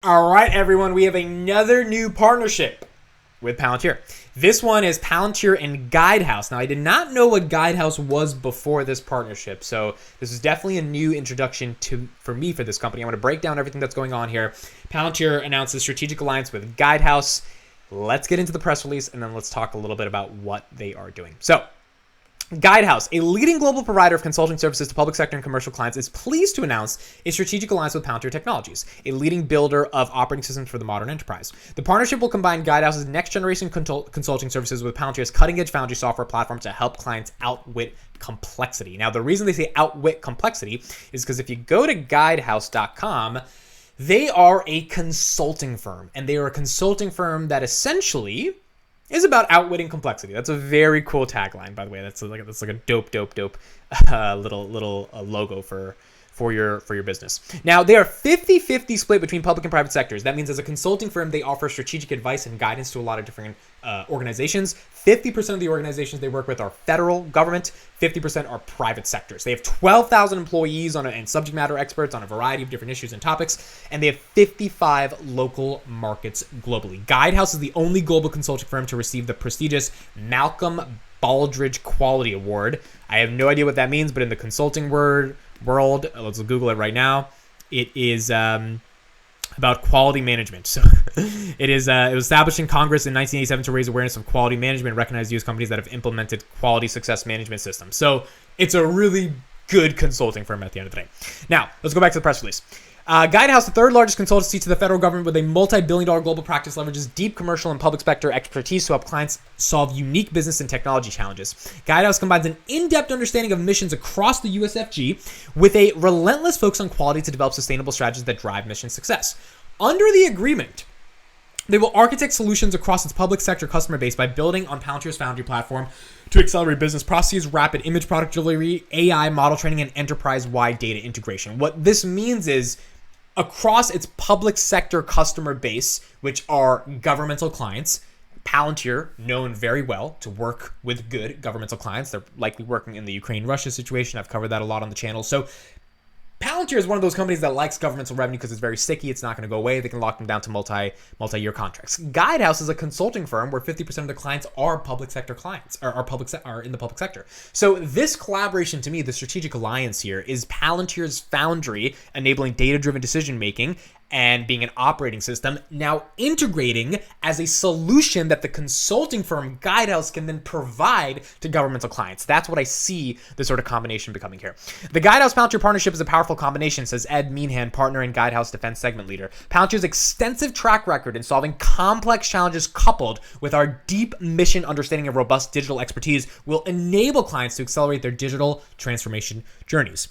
All right, everyone, we have another new partnership with Palantir. This one is Palantir and Guidehouse. Now, I did not know what Guidehouse was before this partnership, so this is definitely a new introduction for me for this company. I'm going to break down everything that's going on here. Palantir announces strategic alliance with Guidehouse. Let's get into the press release, and then let's talk a little bit about what they are doing. So, Guidehouse, a leading global provider of consulting services to public sector and commercial clients, is pleased to announce a strategic alliance with Palantir Technologies, a leading builder of operating systems for the modern enterprise. The partnership will combine Guidehouse's next-generation consulting services with Palantir's cutting-edge Foundry software platform to help clients outwit complexity. Now, the reason they say outwit complexity is because if you go to guidehouse.com, they are a consulting firm, and they are a consulting firm that essentially is about outwitting complexity. That's a very cool tagline, by the way. That's like a dope little logo for your business. Now, they are 50-50 split between public and private sectors. That means as a consulting firm, they offer strategic advice and guidance to a lot of different organizations. 50% of the organizations they work with are federal government. 50% are private sectors. They have 12,000 employees and subject matter experts on a variety of different issues and topics, and they have 55 local markets globally. Guidehouse is the only global consulting firm to receive the prestigious Malcolm Baldrige Quality Award. I have no idea what that means, but in the consulting world, let's Google it right now. It is about quality management. So it was established in Congress in 1987 to raise awareness of quality management and recognize U.S. companies that have implemented quality success management systems. So it's a really good consulting firm at the end of the day. Now, let's go back to the press release. Guidehouse, the third largest consultancy to the federal government with a multi-billion-dollar global practice, leverages deep commercial and public sector expertise to help clients solve unique business and technology challenges. Guidehouse combines an in-depth understanding of missions across the USFG with a relentless focus on quality to develop sustainable strategies that drive mission success. Under the agreement, they will architect solutions across its public sector customer base by building on Palantir's Foundry platform to accelerate business processes, rapid image product delivery, AI model training, and enterprise-wide data integration. What this means is across its public sector customer base, which are governmental clients, Palantir, known very well to work with good governmental clients. They're likely working in the Ukraine-Russia situation. I've covered that a lot on the channel. So Palantir is one of those companies that likes governmental revenue because it's very sticky. It's not going to go away. They can lock them down to multi-year contracts. Guidehouse is a consulting firm where 50% of the clients are public sector clients, or are in the public sector. So this collaboration, to me, the strategic alliance here, is Palantir's Foundry enabling data-driven decision-making and being an operating system, now integrating as a solution that the consulting firm Guidehouse can then provide to governmental clients. That's what I see the sort of combination becoming here. The Guidehouse-Palantir partnership is a powerful combination, says Ed Meehan, partner and Guidehouse Defense Segment Leader. Palantir's extensive track record in solving complex challenges coupled with our deep mission understanding and robust digital expertise will enable clients to accelerate their digital transformation journeys.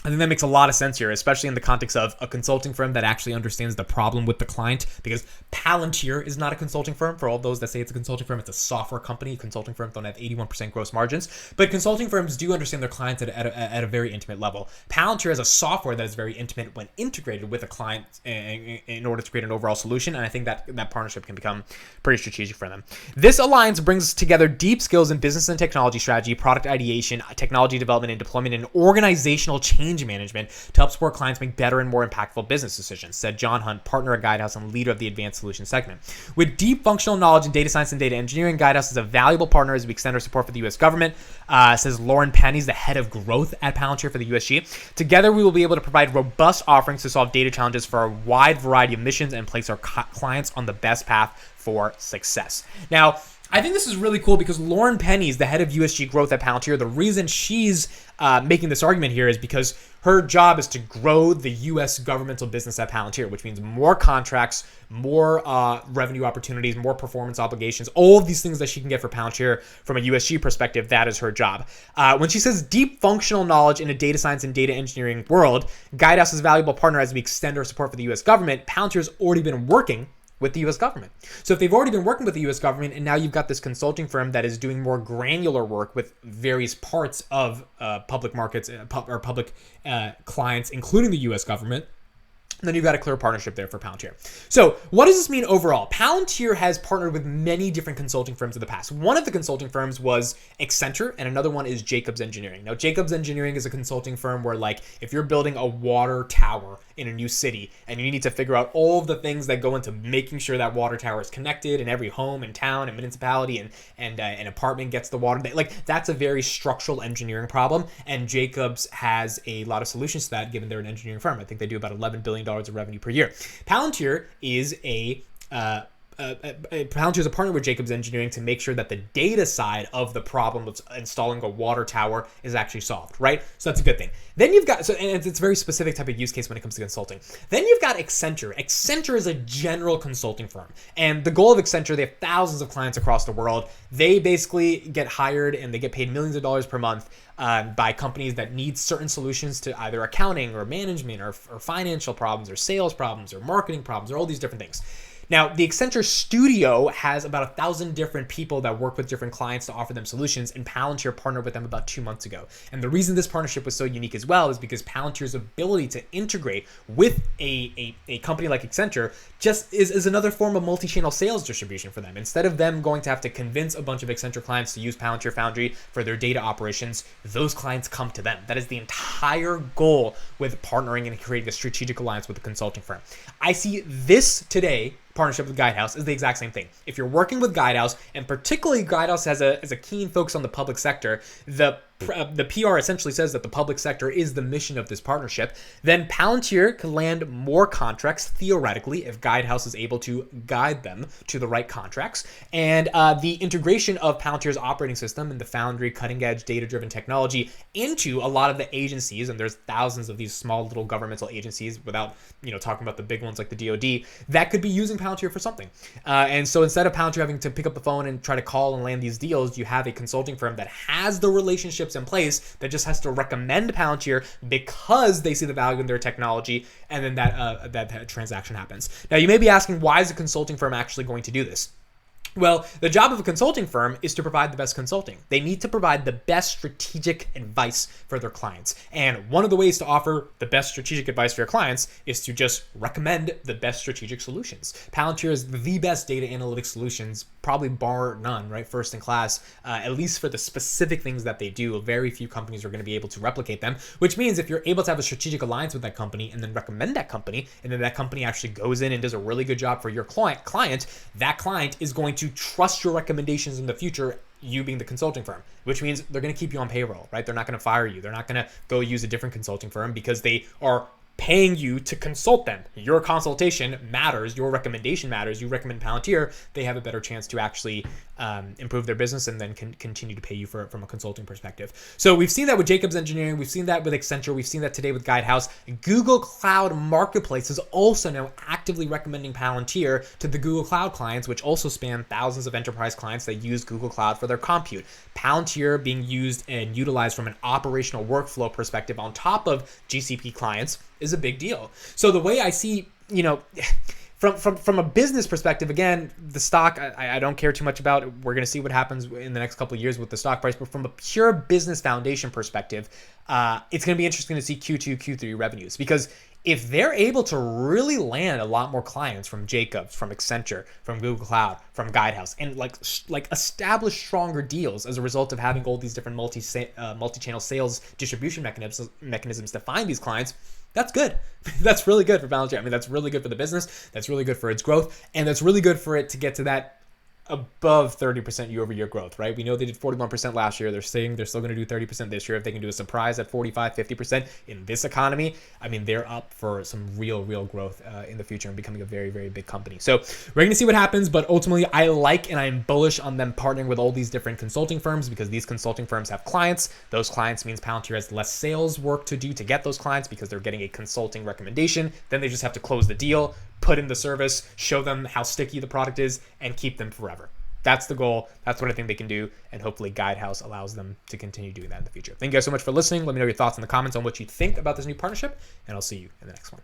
I think that makes a lot of sense here, especially in the context of a consulting firm that actually understands the problem with the client, because Palantir is not a consulting firm. For all those that say it's a consulting firm, it's a software company. Consulting firms don't have 81% gross margins, but consulting firms do understand their clients at a very intimate level. Palantir has a software that is very intimate when integrated with a client in order to create an overall solution, and I think that partnership can become pretty strategic for them. This alliance brings together deep skills in business and technology strategy, product ideation, technology development and deployment, and organizational change management to help support clients make better and more impactful business decisions, said John Hunt, partner at Guidehouse and leader of the Advanced Solutions segment. With deep functional knowledge in data science and data engineering, Guidehouse is a valuable partner as we extend our support for the U.S. government, says Lauren Penny's the head of growth at Palantir for the USG. Together, we will be able to provide robust offerings to solve data challenges for a wide variety of missions and place our clients on the best path for success. Now, I think this is really cool because Lauren Penny is the head of USG growth at Palantir. The reason she's making this argument here is because her job is to grow the U.S. governmental business at Palantir, which means more contracts, more revenue opportunities, more performance obligations, all of these things that she can get for Palantir from a USG perspective. That is her job. When she says deep functional knowledge in a data science and data engineering world, Guidehouse is a valuable partner as we extend our support for the U.S. government. Palantir has already been working with the U.S. government. So if they've already been working with the U.S. government and now you've got this consulting firm that is doing more granular work with various parts of public markets or public clients, including the U.S. government, And then you've got a clear partnership there for Palantir. So what does this mean overall? Palantir has partnered with many different consulting firms in the past. One of the consulting firms was Accenture, and another one is Jacobs Engineering. Now, Jacobs Engineering is a consulting firm where, like, if you're building a water tower in a new city and you need to figure out all of the things that go into making sure that water tower is connected and every home and town and municipality and an apartment gets the water, like, that's a very structural engineering problem. And Jacobs has a lot of solutions to that, given they're an engineering firm. I think they do about $11 billion of revenue per year. Palantir is Palantir is a partner with Jacobs Engineering to make sure that the data side of the problem of installing a water tower is actually solved, right? So that's a good thing. Then you've got, and it's a very specific type of use case when it comes to consulting. Then you've got Accenture. Accenture is a general consulting firm. And the goal of Accenture, they have thousands of clients across the world. They basically get hired and they get paid millions of dollars per month by companies that need certain solutions to either accounting or management or financial problems or sales problems or marketing problems or all these different things. Now, the Accenture Studio has about 1,000 different people that work with different clients to offer them solutions, and Palantir partnered with them about 2 months ago. And the reason this partnership was so unique as well is because Palantir's ability to integrate with a company like Accenture just is another form of multi-channel sales distribution for them. Instead of them going to have to convince a bunch of Accenture clients to use Palantir Foundry for their data operations, those clients come to them. That is the entire goal with partnering and creating a strategic alliance with a consulting firm. I see this today, partnership with Guidehouse, is the exact same thing. If you're working with Guidehouse, and particularly Guidehouse has a keen focus on the public sector, the PR essentially says that the public sector is the mission of this partnership, then Palantir can land more contracts theoretically if Guidehouse is able to guide them to the right contracts. And the integration of Palantir's operating system and the Foundry cutting-edge data-driven technology into a lot of the agencies, and there's thousands of these small little governmental agencies without talking about the big ones like the DoD, that could be using Palantir for something. And so instead of Palantir having to pick up the phone and try to call and land these deals, you have a consulting firm that has the relationships in place that just has to recommend Palantir because they see the value in their technology, and then that transaction happens. Now, you may be asking, why is a consulting firm actually going to do this? Well, the job of a consulting firm is to provide the best consulting. They need to provide the best strategic advice for their clients. And one of the ways to offer the best strategic advice for your clients is to just recommend the best strategic solutions. Palantir is the best data analytics solutions, probably bar none, right? First in class, at least for the specific things that they do. Very few companies are going to be able to replicate them, which means if you're able to have a strategic alliance with that company and then recommend that company, and then that company actually goes in and does a really good job for your client, that client is going to trust your recommendations in the future, you being the consulting firm, which means they're going to keep you on payroll, right? They're not going to fire you. They're not going to go use a different consulting firm because they are paying you to consult them. Your consultation matters. Your recommendation matters. You recommend Palantir, they have a better chance to actually improve their business and then can continue to pay you from a consulting perspective. So we've seen that with Jacobs Engineering. We've seen that with Accenture. We've seen that today with Guidehouse. Google Cloud Marketplace is also now actively recommending Palantir to the Google Cloud clients, which also span thousands of enterprise clients that use Google Cloud for their compute. Palantir being used and utilized from an operational workflow perspective on top of GCP clients is a big deal. So the way I see, from a business perspective, again, the stock, I don't care too much about. We're going to see what happens in the next couple of years with the stock price. But from a pure business foundation perspective, it's going to be interesting to see Q2, Q3 revenues. Because if they're able to really land a lot more clients from Jacobs, from Accenture, from Google Cloud, from Guidehouse, and like establish stronger deals as a result of having all these different multi-channel sales distribution mechanisms to find these clients, that's good. That's really good for Palantir. I mean, that's really good for the business. That's really good for its growth. And that's really good for it to get to that above 30% year-over-year growth, right? We know they did 41% last year. They're saying they're still going to do 30% this year. If they can do a surprise at 45, 50% in this economy, I mean, they're up for some real growth in the future and becoming a very, very big company. So we're going to see what happens, but ultimately I like and I'm bullish on them partnering with all these different consulting firms because these consulting firms have clients. Those clients means Palantir has less sales work to do to get those clients because they're getting a consulting recommendation. Then they just have to close the deal, put in the service, show them how sticky the product is, and keep them forever. That's the goal. That's what I think they can do. And hopefully Guidehouse allows them to continue doing that in the future. Thank you guys so much for listening. Let me know your thoughts in the comments on what you think about this new partnership. And I'll see you in the next one.